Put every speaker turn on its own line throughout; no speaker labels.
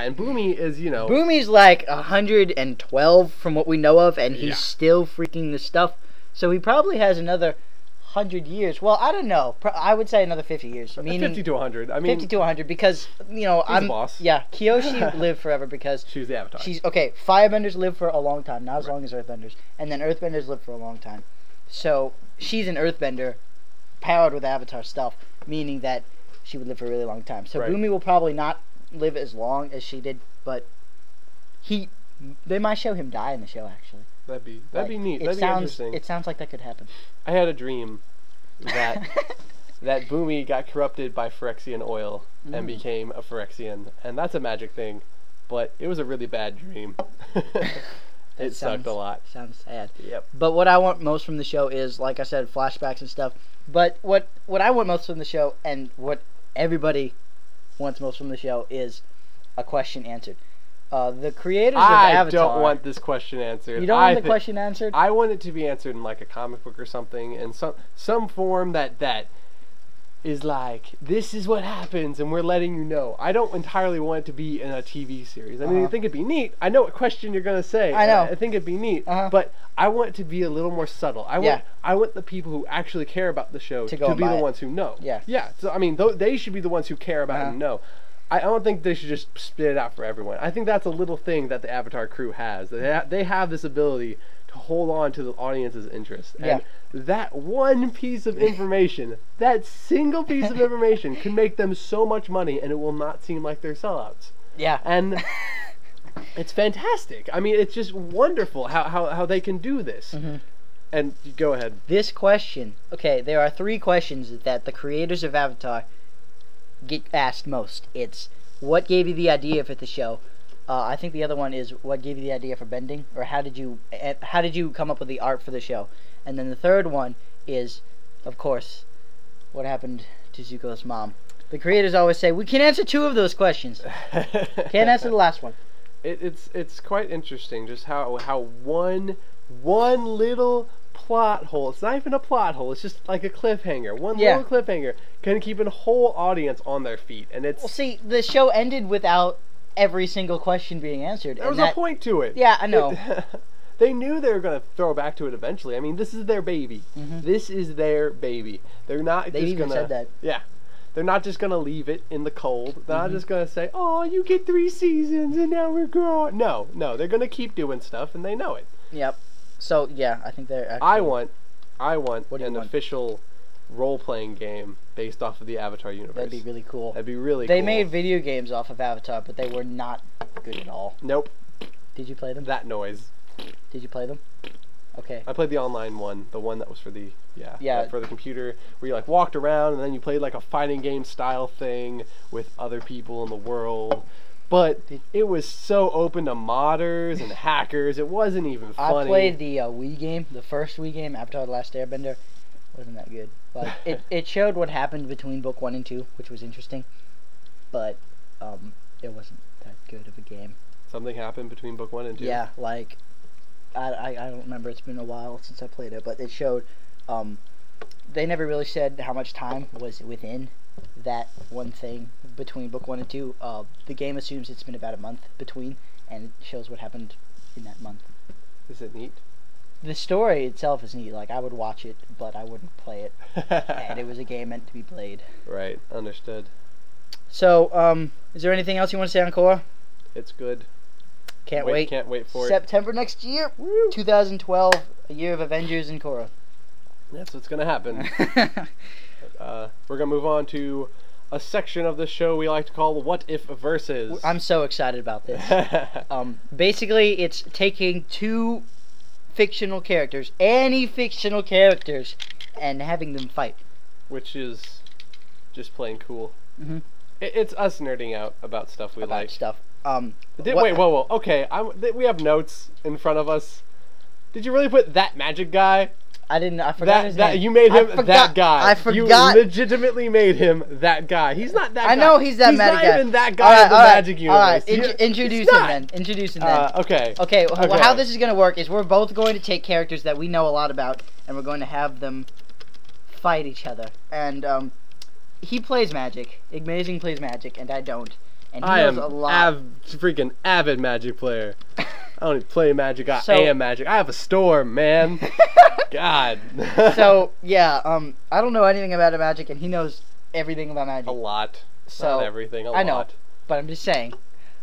and Boomy is, you know...
Boomy's like 112 from what we know of, and he's still freaking the stuff. So he probably has another 100 years. Well, I don't know. I would say another 50 years. Meaning
50 to 100. I mean...
50 to 100 because, you know,
he's the boss.
Yeah, Kyoshi lived forever because...
She's the Avatar.
Okay, Firebenders live for a long time, not as long as Earthbenders. And then Earthbenders live for a long time. So, she's an Earthbender powered with Avatar stuff, meaning that she would live for a really long time. So Boomy will probably not live as long as she did, but they might show him die in the show, actually.
That'd be neat. That'd be interesting.
It sounds like that could happen.
I had a dream that that Boomy got corrupted by Phyrexian oil and became a Phyrexian, and that's a magic thing, but it was a really bad dream. It sucked a lot.
Sounds sad.
Yep.
But what I want most from the show is, like I said, flashbacks and stuff. But what I want most from the show, and what everybody wants most from the show, is a question answered. The creators of Avatar... I
don't want this question answered.
You don't want the question answered?
I want it to be answered in like a comic book or something, in some form that is like, this is what happens, and we're letting you know. I don't entirely want it to be in a TV series. I mean, I think it'd be neat. I know what question you're going to say.
I know.
I think it'd be neat, but I want it to be a little more subtle. I want the people who actually care about the show to be the ones who know. Yeah. Yeah. So, I mean, they should be the ones who care about it and know. I don't think they should just spit it out for everyone. I think that's a little thing that the Avatar crew has. They have this ability to hold on to the audience's interest. And that one piece of information, that single piece of information, can make them so much money, and it will not seem like they're sellouts. Yeah. And it's fantastic. I mean, it's just wonderful how they can do this. And go ahead.
This question, okay, there are 3 questions that the creators of Avatar get asked most. It's, what gave you the idea for the show? I think the other one is, what gave you the idea for bending, or how did you come up with the art for the show? And then the third one is, of course, what happened to Zuko's mom? The creators always say, we can answer 2 of those questions. Can't answer the last one.
It's quite interesting just how one little plot hole. It's not even a plot hole. It's just like a cliffhanger. One little cliffhanger can keep a whole audience on their feet, and it's.
Well, see, the show ended without every single question being answered.
There was a point to it.
Yeah, I know.
They knew they were going to throw back to it eventually. I mean, this is their baby. This is their baby. They're not
they
just
going to... They even said that.
Yeah. They're not just going to leave it in the cold. They're not just going to say, oh, you get 3 seasons and now we're growing. No. They're going to keep doing stuff, and they know it.
Yep. So, yeah, I think they're actually...
I want an official role-playing game based off of the Avatar universe.
That'd be really cool.
That'd be really cool.
They made video games off of Avatar, but they were not good at all.
Nope.
Did you play them?
That noise.
Did you play them? Okay.
I played the online one, the one that was for the for the computer, where you like walked around and then you played like a fighting game style thing with other people in the world. But it was so open to modders and hackers, it wasn't even funny.
I played the Wii game, the first Wii game, Avatar: The Last Airbender. Wasn't that good. Like it showed what happened between book 1 and 2, which was interesting, but it wasn't that good of a game.
Something happened between book 1 and 2?
Yeah, like I don't remember. It's been a while since I played it, but it showed. They never really said how much time was within that one thing between book 1 and 2. The game assumes it's been about a month between, and it shows what happened in that month.
Is it neat?
The story itself is neat. Like, I would watch it, but I wouldn't play it. And it was a game meant to be played.
Right, understood.
So, is there anything else you want to say on Korra?
It's good.
Can't wait.
Can't wait for it.
September next year. Woo! 2012, a year of Avengers and Korra.
That's what's going to happen. We're going to move on to a section of the show we like to call What If Versus.
I'm so excited about this. Basically, it's taking 2 fictional characters, any fictional characters, and having them fight.
Which is just plain cool. It's us nerding out about stuff we like.
Stuff.
Wait, whoa. Okay, we have notes in front of us. Did you really put that magic guy?
I didn't. I forgot his name.
You made him that guy.
I forgot.
You legitimately made him that guy. He's not that guy.
I know he's that magic guy.
He's not even that guy in the magic universe.
Alright, introduce him then. Introduce him then. Okay, well, how this is going to work is we're both going to take characters that we know a lot about, and we're going to have them fight each other. And, he plays magic. Amazing plays magic, and I don't. And he knows a lot.
I am freaking avid Magic player. I don't even play Magic, I am Magic. I have a store, man. God.
So, yeah, I don't know anything about Magic, and he knows everything about Magic.
A lot.
So,
not everything,
I know, but I'm just saying.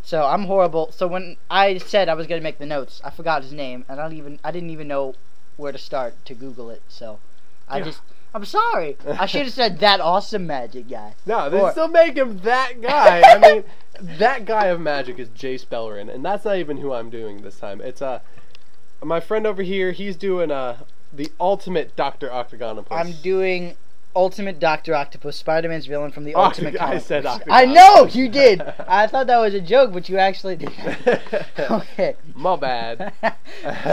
So, I'm horrible. So, when I said I was going to make the notes, I forgot his name, and I didn't even know where to start to Google it, so I'm sorry. I should have said that awesome Magic guy.
No, they still make him that guy. I mean, that guy of Magic is Jace Bellerin, and that's not even who I'm doing this time. It's my friend over here. He's doing the ultimate Dr. Octagonopus.
I'm doing Ultimate Dr. Octopus, Spider-Man's villain from the Ultimate Comic.
I said Octagon.
I know you did. I thought that was a joke, but you actually did. Okay.
My bad.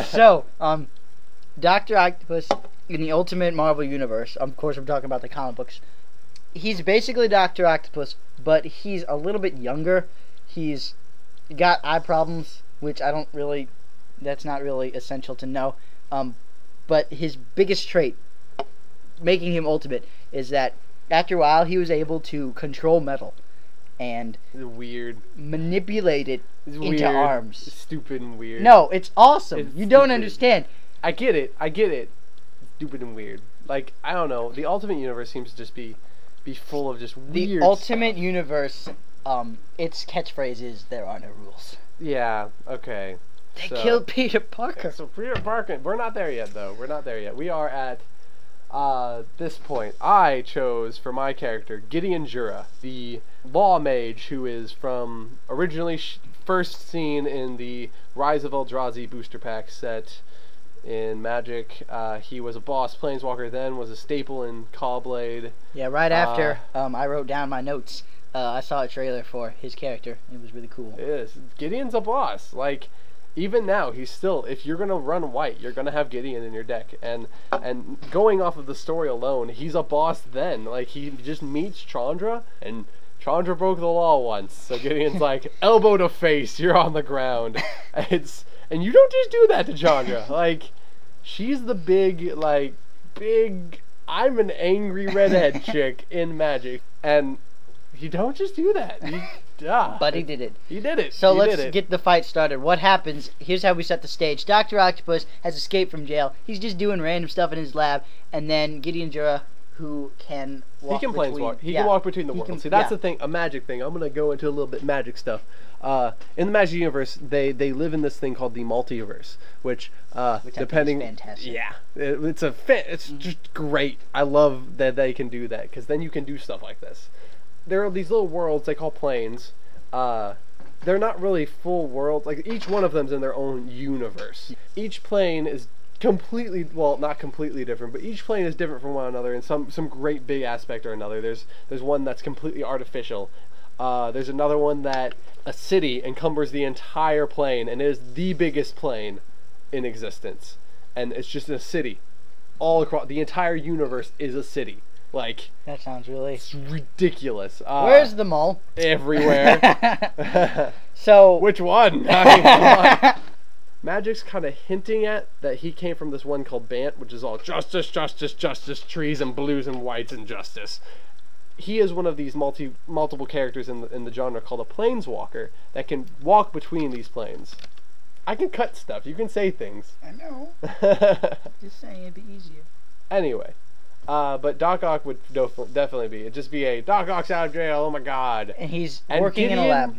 So, Dr. Octopus in the Ultimate Marvel Universe. Of course, I'm talking about the comic books. He's basically Dr. Octopus, but he's a little bit younger. He's got eye problems, which that's not really essential to know. But his biggest trait, making him ultimate, is that after a while he was able to control metal and manipulate it into arms.
It's stupid and weird.
No, it's awesome. You don't understand.
I get it. Stupid and weird. Like, I don't know. The Ultimate Universe seems to just be full of just weird
The Ultimate Universe, its catchphrase is, there are no rules.
Yeah, okay.
They killed Peter Parker.
So Peter Parker, we're not there yet, though. We're not there yet. We are at this point. I chose for my character Gideon Jura, the law mage who is from originally first seen in the Rise of Eldrazi booster pack set in Magic. He was a boss planeswalker, then was a staple in Caw-Blade.
Yeah, right after I wrote down my notes, I saw a trailer for his character. It was really cool.
It is. Gideon's a boss. Like, even now, he's still, if you're going to run white, you're going to have Gideon in your deck. And going off of the story alone, he's a boss then. Like, he just meets Chandra, and Chandra broke the law once. So Gideon's like, elbow to face, you're on the ground. And you don't just do that to Chandra. Like, she's the big, I'm an angry redhead chick in Magic. And you don't just do that.
But he did it.
He did it.
So let's get the fight started. What happens? Here's how we set the stage. Dr. Octopus has escaped from jail. He's just doing random stuff in his lab. And then Gideon Jura, who can walk between...
He can walk between the worlds. See, that's the thing, a Magic thing. I'm going to go into a little bit Magic stuff. In the Magic universe, they live in this thing called the multiverse, which depending,
I think is fantastic.
Yeah, it's just great. I love that they can do that, because then you can do stuff like this. There are these little worlds they call planes. They're not really full worlds. Like, each one of them's in their own universe. Each plane is completely, well, not completely different, but each plane is different from one another in some great big aspect or another. There's one that's completely artificial. There's another one that a city encumbers the entire plane and is the biggest plane in existence. And it's just a city. All across, the entire universe is a city. Like,
that sounds really...
It's ridiculous.
Where's the mall?
Everywhere.
So...
Which one? I mean, come on. Magic's kind of hinting at that he came from this one called Bant, which is all justice, justice, justice, trees and blues and whites and justice. He is one of these multiple characters in the genre called a planeswalker that can walk between these planes. I can cut stuff. You can say things.
I know. Just saying it'd be easier.
Anyway. But Doc Ock would definitely be. It'd just be a Doc Ock's out of jail, oh my god.
And he's working in a lab.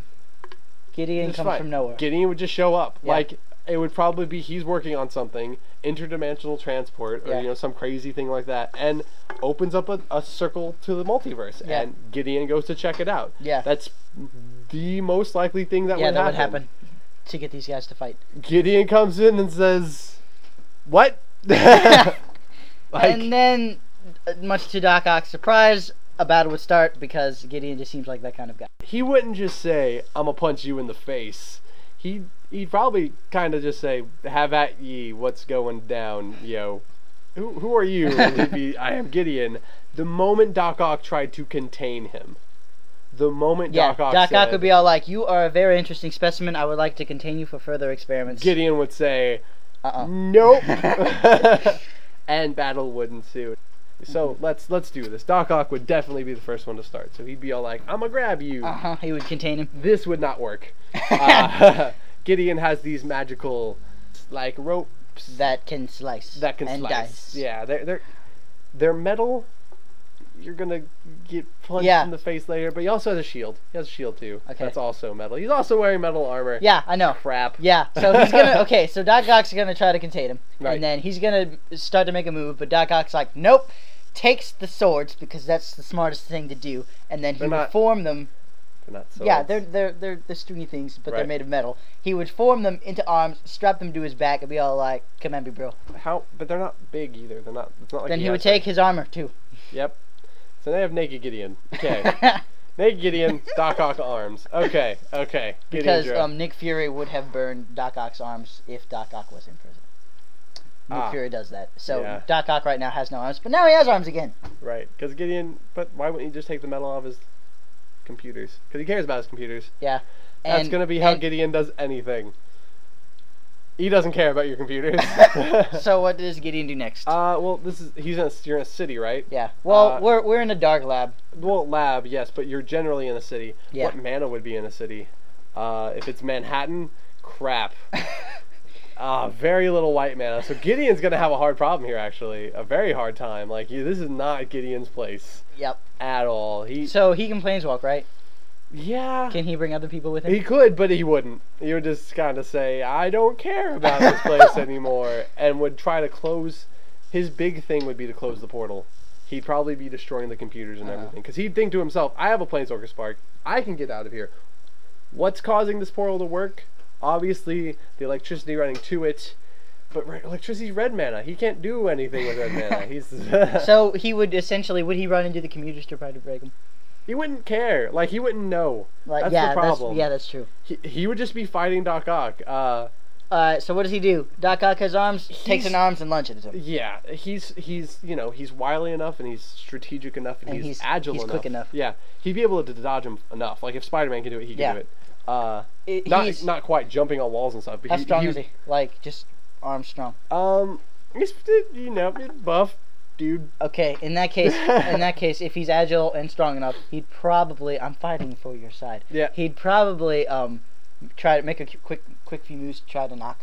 Gideon comes from nowhere.
Gideon would just show up. Yeah. Like, it would probably be he's working on something, interdimensional transport, or some crazy thing like that, and opens up a circle to the multiverse, and Gideon goes to check it out. Yeah. That's the most likely thing that would happen.
To get these guys to fight.
Gideon comes in and says, what?
And then, much to Doc Ock's surprise, a battle would start because Gideon just seems like that kind of guy.
He wouldn't just say, I'm gonna punch you in the face. He'd probably kind of just say, have at ye, what's going down, yo. Who are you? And he'd be, I am Gideon. The moment Doc Ock tried to contain him. The moment Doc Ock
Doc Ock would be all like, you are a very interesting specimen. I would like to contain you for further experiments.
Gideon would say, nope. And battle would ensue. So let's do this. Doc Ock would definitely be the first one to start. So he'd be all like, "I'm gonna grab you."
He would contain him.
This would not work. Gideon has these magical, like, ropes
that can slice. Dice.
Yeah, they're metal. You're gonna get punched in the face later, but he also has a shield. He has a shield too. Okay. That's also metal. He's also wearing metal armor.
Yeah, I know.
Crap.
Yeah. So he's gonna. Okay. So Doc Ock's gonna try to contain him, and then he's gonna start to make a move. But Doc Ock's like, nope. Takes the swords because that's the smartest thing to do, and then he would form them.
They're not swords.
Yeah, they're stringy things, but they're made of metal. He would form them into arms, strap them to his back, and be all like, "Come at me, bro."
How? But they're not big either. They're not. It's not like.
Then he would take his armor too.
Yep. So they have naked Gideon. Okay. Naked Gideon, Doc Ock arms. Okay. Gideon
because Nick Fury would have burned Doc Ock's arms if Doc Ock was in prison. Nick Fury does that. So Doc Ock right now has no arms, but now he has arms again.
Right. Because Gideon. But why wouldn't he just take the metal off his computers? Because he cares about his computers.
Yeah.
That's going to be how Gideon does anything. He doesn't care about your computers.
So what does Gideon do next?
Well, you're in a city, right?
Yeah. Well, we're in a dark lab.
Well, lab, yes, but you're generally in a city.
Yeah.
What mana would be in a city? If it's Manhattan, crap. Very little white mana. So Gideon's gonna have a hard problem here, actually. A very hard time. Like, this is not Gideon's place.
Yep.
At all.
So he can planeswalk, right?
Yeah.
Can he bring other people with him?
He could, but he wouldn't. He would just kind of say, I don't care about this place anymore, and would try to close. His big thing would be to close the portal. He'd probably be destroying the computers and everything, because he'd think to himself, I have a Planeswalker Spark. I can get out of here. What's causing this portal to work? Obviously, the electricity running to it. But electricity's red mana. He can't do anything with red mana.
So he would essentially, would he run into the computers to try to break them?
He wouldn't care. Like, he wouldn't know.
Like,
that's the problem.
That's true.
He would just be fighting Doc Ock.
So what does he do? Doc Ock has arms, takes an arms and lunges at him.
Yeah, he's wily enough and he's strategic enough and he's agile enough.
He's quick enough.
Yeah, he'd be able to dodge him enough. Like, if Spider-Man can do it, he can do it. Not quite jumping on walls and stuff. But
how strong is he? Like, just arm strong.
He's buff. Dude.
Okay, in that case, if he's agile and strong enough, he'd probably. I'm fighting for your side.
Yeah.
He'd probably try to make a quick few moves to try to knock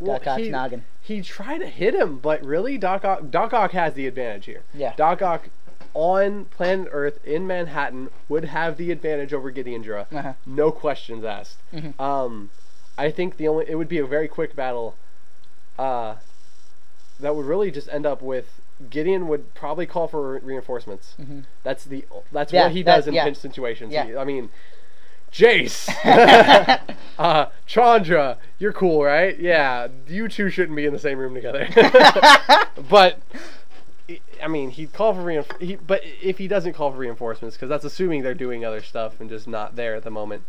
Doc Ock's noggin.
He'd try to hit him, but really, Doc Ock has the advantage here.
Yeah.
Doc Ock on planet Earth in Manhattan would have the advantage over Gideon Jura. No questions asked.
Mm-hmm.
I think it would be a very quick battle. That would really just end up with Gideon would probably call for reinforcements. Mm-hmm. That's what he does in pinch situations.
Yeah.
I mean, Jace, Chandra, you're cool, right? Yeah, you two shouldn't be in the same room together. But I mean, he'd call for but if he doesn't call for reinforcements, because that's assuming they're doing other stuff and just not there at the moment,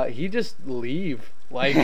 he'd just leave. Like.